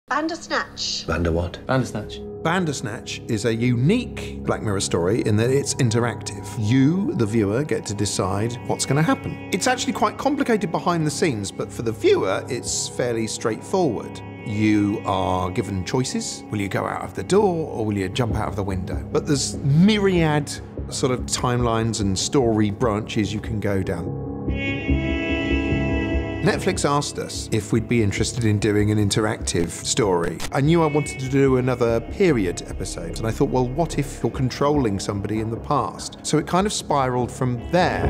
Bandersnatch. Bander what? Bandersnatch. Bandersnatch is a unique Black Mirror story in that it's interactive. You, the viewer, get to decide what's going to happen. It's actually quite complicated behind the scenes, but for the viewer, it's fairly straightforward. You are given choices. Will you go out of the door or will you jump out of the window? But there's myriad sort of timelines and story branches you can go down. Netflix asked us if we'd be interested in doing an interactive story. I knew I wanted to do another period episode, and I thought, well, what if you're controlling somebody in the past? So it kind of spiraled from there.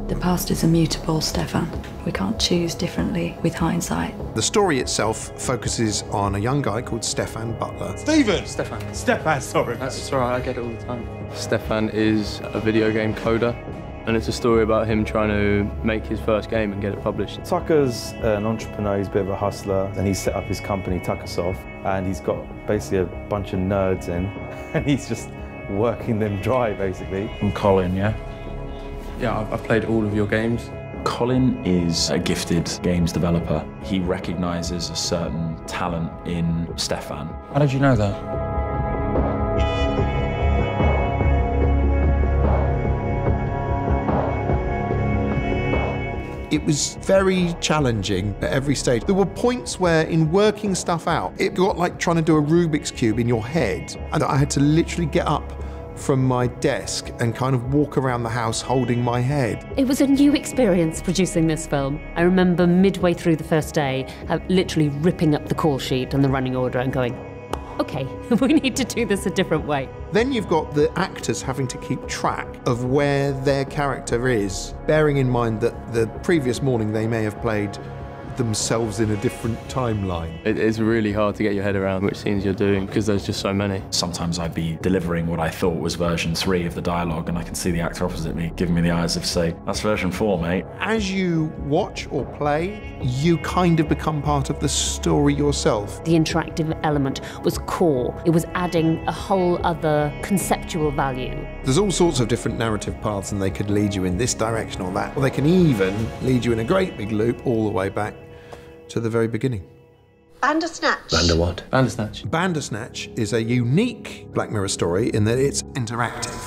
The past is immutable, Stefan. We can't choose differently with hindsight. The story itself focuses on a young guy called Stefan Butler. Steven! Stefan, sorry. That's all right, I get it all the time. Stefan is a video game coder, and it's a story about him trying to make his first game and get it published. Tucker's an entrepreneur, he's a bit of a hustler, and he's set up his company, Tuckersoft, and he's got basically a bunch of nerds in, and he's just working them dry, basically. I'm Colin, yeah? Yeah, I've played all of your games. Colin is a gifted games developer. He recognises a certain talent in Stefan. How did you know that? It was very challenging at every stage. There were points where, in working stuff out, it got like trying to do a Rubik's Cube in your head, and I had to literally get up from my desk and kind of walk around the house holding my head. It was a new experience producing this film. I remember midway through the first day, literally ripping up the call sheet and the running order and going, okay, we need to do this a different way. Then you've got the actors having to keep track of where their character is, bearing in mind that the previous morning they may have played themselves in a different timeline. It's really hard to get your head around which scenes you're doing because there's just so many. Sometimes I'd be delivering what I thought was version 3 of the dialogue, and I can see the actor opposite me giving me the eyes of, say, that's version 4, mate. As you watch or play, you kind of become part of the story yourself. The interactive element was core. It was adding a whole other conceptual value. There's all sorts of different narrative paths, and they could lead you in this direction or that, or they can even lead you in a great big loop all the way back to the very beginning. Bandersnatch. Bander what? Bandersnatch. Bandersnatch is a unique Black Mirror story in that it's interactive.